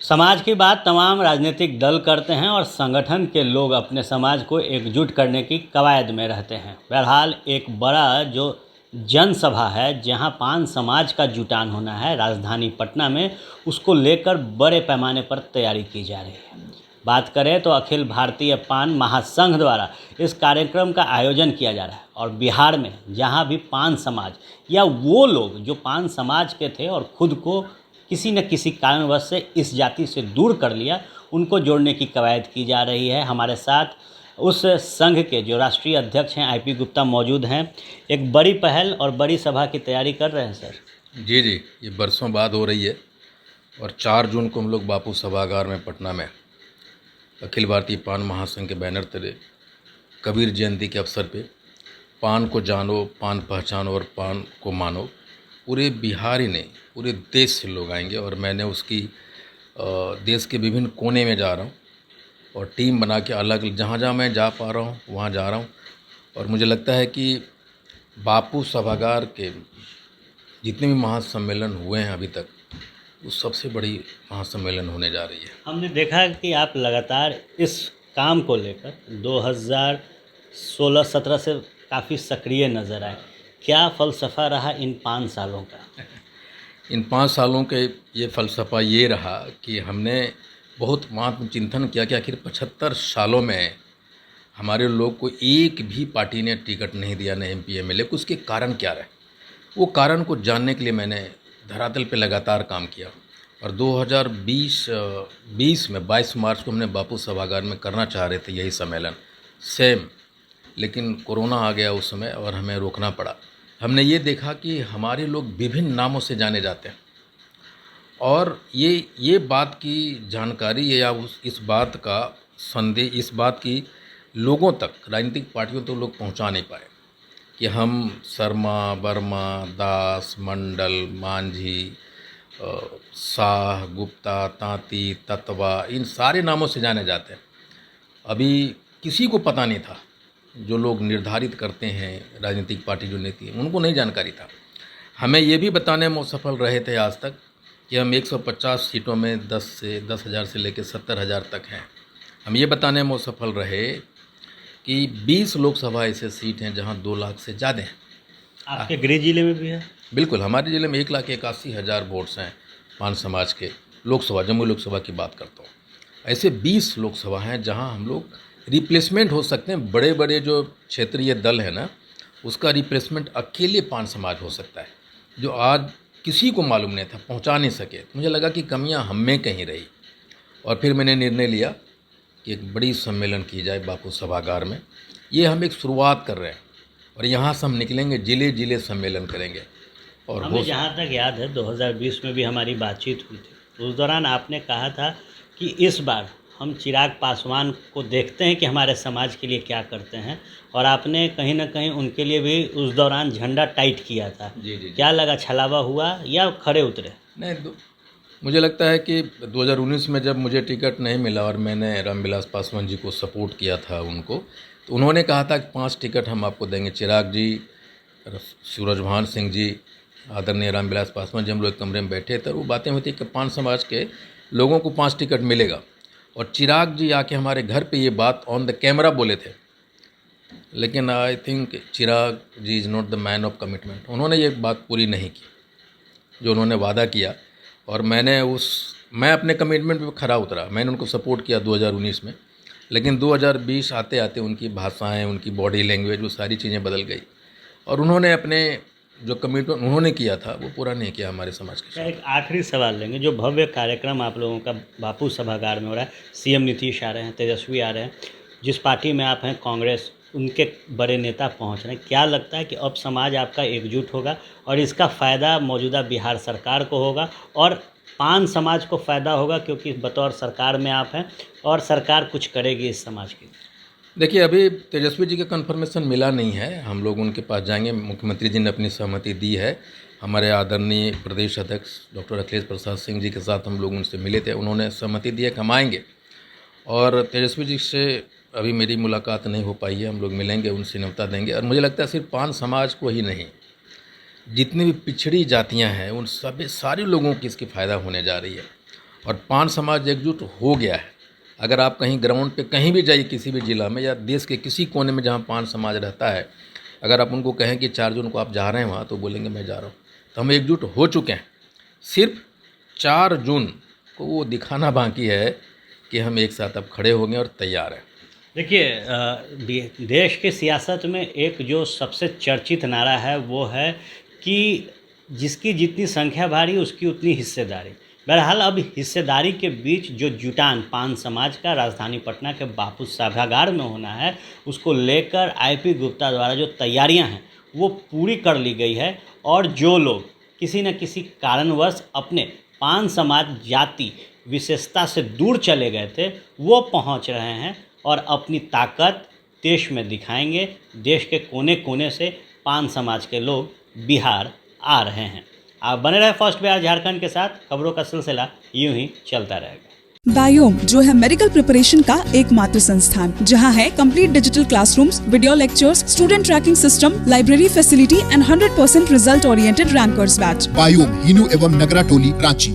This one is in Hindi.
समाज की बात तमाम राजनीतिक दल करते हैं और संगठन के लोग अपने समाज को एकजुट करने की कवायद में रहते हैं। बहरहाल एक बड़ा जो जनसभा है जहां पान समाज का जुटान होना है राजधानी पटना में, उसको लेकर बड़े पैमाने पर तैयारी की जा रही है। बात करें तो अखिल भारतीय पान महासंघ द्वारा इस कार्यक्रम का आयोजन किया जा रहा है और बिहार में जहां भी पान समाज या वो लोग जो पान समाज के थे और खुद को किसी न किसी कारणवश से इस जाति से दूर कर लिया, उनको जोड़ने की कवायद की जा रही है। हमारे साथ उस संघ के जो राष्ट्रीय अध्यक्ष हैं आईपी गुप्ता मौजूद हैं। एक बड़ी पहल और बड़ी सभा की तैयारी कर रहे हैं सर। जी, ये बरसों बाद हो रही है और 4 जून को हम लोग बापू सभागार में पटना में अखिल भारतीय पान महासंघ के बैनर तले कबीर जयंती के अवसर पे पान को जानो, पान पहचानो और पान को मानो, पूरे बिहार ही नहीं पूरे देश से लोग आएंगे और मैंने उसकी देश के विभिन्न कोने में जा रहा हूँ और टीम बना के अलग जहाँ जहाँ मैं जा पा रहा हूँ वहाँ जा रहा हूँ। और मुझे लगता है कि बापू सभागार के जितने भी महासम्मेलन हुए हैं अभी तक, वो सबसे बड़ी महासम्मेलन होने जा रही है। हमने देखा कि आप लगातार इस काम को लेकर 2016-17 से काफ़ी सक्रिय नज़र आए। क्या फ़लसफ़ा रहा इन 5 सालों का? इन 5 सालों के ये फ़लसफ़ा ये रहा कि हमने बहुत आत्मचिंतन किया कि आखिर 75 सालों में हमारे लोग को एक भी पार्टी ने टिकट नहीं दिया, न एमपी एमएलए को। उसके कारण क्या रहे, वो कारण को जानने के लिए मैंने धरातल पे लगातार काम किया। और 2020 में 22 मार्च को हमने बापू सभागार में करना चाह रहे थे यही सम्मेलन सेम, लेकिन कोरोना आ गया उस समय और हमें रोकना पड़ा। हमने ये देखा कि हमारे लोग विभिन्न नामों से जाने जाते हैं और ये बात की जानकारी या इस बात का संदेश, इस बात की लोगों तक, राजनीतिक पार्टियों तक लोग पहुंचा नहीं पाए कि हम शर्मा, वर्मा, दास, मंडल, मांझी, शाह, गुप्ता, तांती, तत्वा, इन सारे नामों से जाने जाते हैं। अभी किसी को पता नहीं था, जो लोग निर्धारित करते हैं राजनीतिक पार्टी जो नीति, उनको नहीं जानकारी था। हमें ये भी बताने में सफल रहे थे आज तक कि हम 150 सीटों में 10,000 से लेकर 70,000 तक हैं। हम ये बताने में सफल रहे कि 20 लोकसभा ऐसे सीट हैं जहां 2 लाख से ज़्यादा हैं। आपके गृह जिले में भी है? बिल्कुल, हमारे ज़िले में 1,81,000 वोट्स हैं पान समाज के। लोकसभा, जम्मू लोकसभा की बात करता हूँ। ऐसे 20 लोकसभा हैं जहां हम लोग रिप्लेसमेंट हो सकते हैं। बड़े बड़े जो क्षेत्रीय दल है ना, उसका रिप्लेसमेंट अकेले पान समाज हो सकता है, जो आज किसी को मालूम नहीं था, पहुंचा नहीं सके। मुझे लगा कि कमियां हम में कहीं रही और फिर मैंने निर्णय लिया कि एक बड़ी सम्मेलन की जाए बापू सभागार में। ये हम एक शुरुआत कर रहे हैं और यहाँ से हम निकलेंगे, जिले जिले सम्मेलन करेंगे। और हमें जहाँ तक याद है 2020 में भी हमारी बातचीत हुई थी, उस दौरान आपने कहा था कि इस बार हम चिराग पासवान को देखते हैं कि हमारे समाज के लिए क्या करते हैं, और आपने कहीं ना कहीं उनके लिए भी उस दौरान झंडा टाइट किया था। जी। क्या लगा, छलावा हुआ या खड़े उतरे? नहीं, मुझे लगता है कि 2019 में जब मुझे टिकट नहीं मिला और मैंने रामविलास पासवान जी को सपोर्ट किया था उनको, तो उन्होंने कहा था कि 5 टिकट हम आपको देंगे। चिराग जी, सूरजभान सिंह जी, आदरणीय रामविलास पासवान जी, हम लोग एक कमरे में बैठे थे। वो बातें हुई थी कि पान समाज के लोगों को 5 टिकट मिलेगा। और चिराग जी आके हमारे घर पे ये बात ऑन द कैमरा बोले थे, लेकिन I think Chirag ji is not the man of commitment. उन्होंने ये बात पूरी नहीं की जो उन्होंने वादा किया, और मैं अपने कमिटमेंट पे खरा उतरा। मैंने उनको सपोर्ट किया 2019 में, लेकिन 2020 आते आते उनकी भाषाएं, उनकी बॉडी लैंग्वेज, वो सारी चीज़ें बदल गई और उन्होंने अपने जो कमिटमेंट उन्होंने किया था वो पूरा नहीं किया हमारे समाज के साथ। एक आखिरी सवाल लेंगे। जो भव्य कार्यक्रम आप लोगों का बापू सभागार में हो रहा है, सीएम नीतीश आ रहे हैं, तेजस्वी आ रहे हैं, जिस पार्टी में आप हैं कांग्रेस, उनके बड़े नेता पहुंच रहे हैं, क्या लगता है कि अब समाज आपका एकजुट होगा और इसका फ़ायदा मौजूदा बिहार सरकार को होगा और पान समाज को फ़ायदा होगा, क्योंकि बतौर सरकार में आप हैं और सरकार कुछ करेगी इस समाज की? देखिए, अभी तेजस्वी जी का कन्फर्मेशन मिला नहीं है। हम लोग उनके पास जाएंगे। मुख्यमंत्री जी ने अपनी सहमति दी है। हमारे आदरणीय प्रदेश अध्यक्ष डॉक्टर अखिलेश प्रसाद सिंह जी के साथ हम लोग उनसे मिले थे। उन्होंने सहमति दी है कि हम आएंगे, और तेजस्वी जी से अभी मेरी मुलाकात नहीं हो पाई है। हम लोग मिलेंगे, उनसे न्योता देंगे। और मुझे लगता है सिर्फ पान समाज को ही नहीं, जितनी भी पिछड़ी जातियां हैं उन सभी सारे लोगों की इसकी फ़ायदा होने जा रही है। और पान समाज एकजुट हो गया है। अगर आप कहीं ग्राउंड पे कहीं भी जाइए, किसी भी जिला में या देश के किसी कोने में जहाँ पान समाज रहता है, अगर आप उनको कहें कि 4 जून को आप जा रहे हैं वहाँ, तो बोलेंगे मैं जा रहा हूँ। तो हम एकजुट हो चुके हैं। सिर्फ 4 जून को वो दिखाना बाकी है कि हम एक साथ अब खड़े हो गए और तैयार हैं। देखिए, देश की सियासत में एक जो सबसे चर्चित नारा है वो है कि जिसकी जितनी संख्या भारी उसकी उतनी हिस्सेदारी। बहरहाल अब हिस्सेदारी के बीच जो जुटान पान समाज का राजधानी पटना के बापू सभागार में होना है, उसको लेकर आईपी गुप्ता द्वारा जो तैयारियां हैं वो पूरी कर ली गई है। और जो लोग किसी न किसी कारणवश अपने पान समाज जाति विशेषता से दूर चले गए थे, वो पहुंच रहे हैं और अपनी ताकत देश में दिखाएंगे। देश के कोने कोने से पान समाज के लोग बिहार आ रहे हैं। आप बने रहे फर्स्ट बिहार झारखंड के साथ। खबरों का सिलसिला यूं ही चलता रहेगा। बायोम जो है मेडिकल प्रिपरेशन का एकमात्र संस्थान, जहां है complete digital classrooms, video lectures, student tracking system, library facility and 100% result oriented rankers batch. Biome, Hinoo एवं नगरा टोली, रांची।